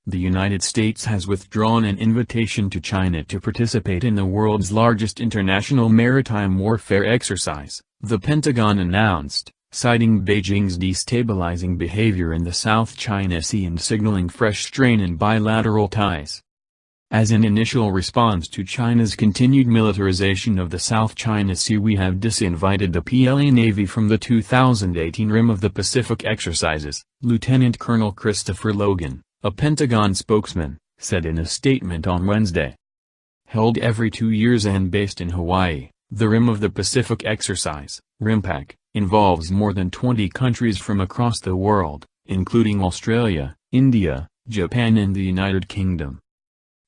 The United States has withdrawn an invitation to China to participate in the world's largest international maritime warfare exercise, the Pentagon announced, citing Beijing's destabilizing behavior in the South China Sea and signaling fresh strain in bilateral ties. As an initial response to China's continued militarization of the South China Sea, we have disinvited the PLA Navy from the 2018 Rim of the Pacific exercises, Lieutenant Colonel Christopher Logan, a Pentagon spokesman, said in a statement on Wednesday. Held every 2 years and based in Hawaii, the Rim of the Pacific exercise, RIMPAC, involves more than 20 countries from across the world, including Australia, India, Japan and the United Kingdom.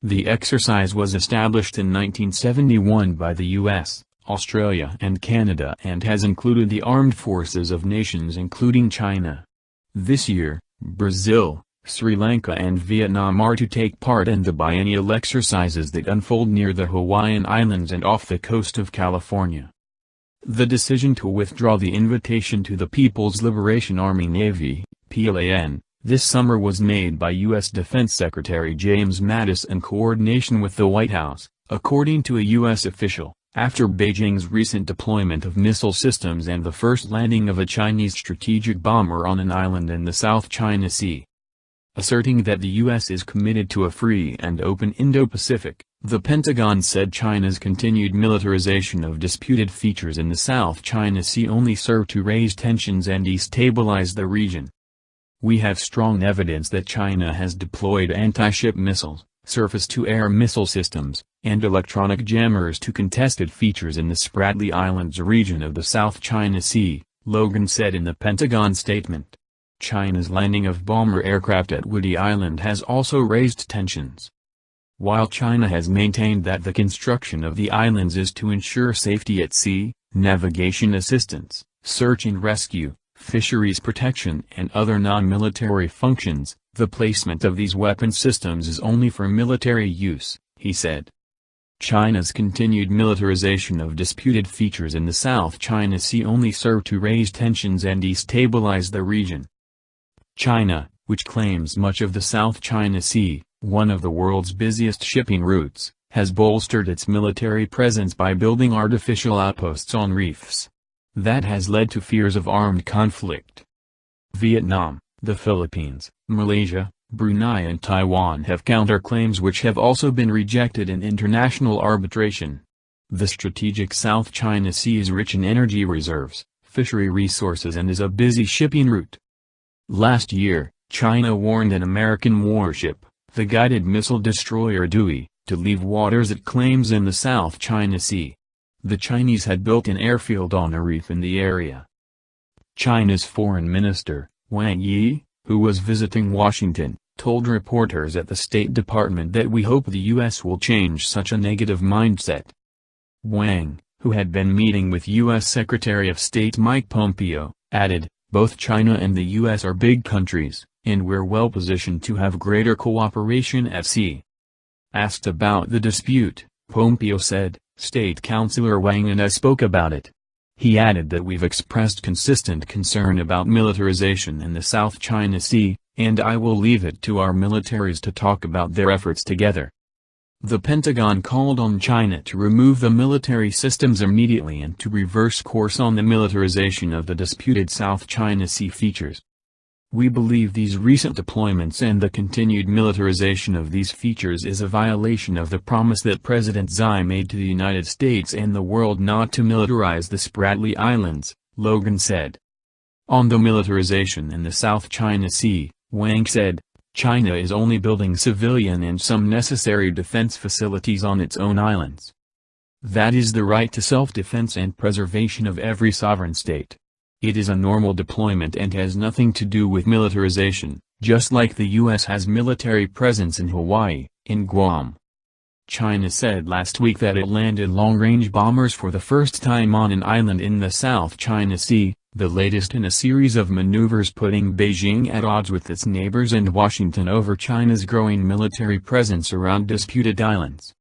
The exercise was established in 1971 by the U.S., Australia and Canada and has included the armed forces of nations including China. This year, Brazil, Sri Lanka and Vietnam are to take part in the biennial exercises that unfold near the Hawaiian Islands and off the coast of California. The decision to withdraw the invitation to the People's Liberation Army Navy, PLAN, this summer was made by U.S. Defense Secretary James Mattis in coordination with the White House, according to a U.S. official, after Beijing's recent deployment of missile systems and the first landing of a Chinese strategic bomber on an island in the South China Sea. Asserting that the U.S. is committed to a free and open Indo-Pacific, the Pentagon said China's continued militarization of disputed features in the South China Sea only serve to raise tensions and destabilize the region. We have strong evidence that China has deployed anti-ship missiles, surface-to-air missile systems, and electronic jammers to contested features in the Spratly Islands region of the South China Sea, Logan said in the Pentagon statement. China's landing of bomber aircraft at Woody Island has also raised tensions. While China has maintained that the construction of the islands is to ensure safety at sea, navigation assistance, search and rescue, fisheries protection and other non-military functions, the placement of these weapon systems is only for military use, he said. China's continued militarization of disputed features in the South China Sea only serve to raise tensions and destabilize the region. China, which claims much of the South China Sea, one of the world's busiest shipping routes, has bolstered its military presence by building artificial outposts on reefs. That has led to fears of armed conflict. Vietnam, the Philippines, Malaysia, Brunei and Taiwan have counterclaims which have also been rejected in international arbitration. The strategic South China Sea is rich in energy reserves, fishery resources and is a busy shipping route. Last year, China warned an American warship, the guided missile destroyer Dewey, to leave waters it claims in the South China Sea. The Chinese had built an airfield on a reef in the area. China's Foreign Minister, Wang Yi, who was visiting Washington, told reporters at the State Department that we hope the U.S. will change such a negative mindset. Wang, who had been meeting with U.S. Secretary of State Mike Pompeo, added, "Both China and the U.S. are big countries, and we're well positioned to have greater cooperation at sea." Asked about the dispute, Pompeo said, "State Councilor Wang and I spoke about it." He added that we've expressed consistent concern about militarization in the South China Sea, and I will leave it to our militaries to talk about their efforts together. The Pentagon called on China to remove the military systems immediately and to reverse course on the militarization of the disputed South China Sea features. "We believe these recent deployments and the continued militarization of these features is a violation of the promise that President Xi made to the United States and the world not to militarize the Spratly Islands," Logan said. On the militarization in the South China Sea, Wang said, "China is only building civilian and some necessary defense facilities on its own islands. That is the right to self-defense and preservation of every sovereign state. It is a normal deployment and has nothing to do with militarization, just like the U.S. has military presence in Hawaii, in Guam." China said last week that it landed long-range bombers for the first time on an island in the South China Sea, the latest in a series of maneuvers putting Beijing at odds with its neighbors and Washington over China's growing military presence around disputed islands.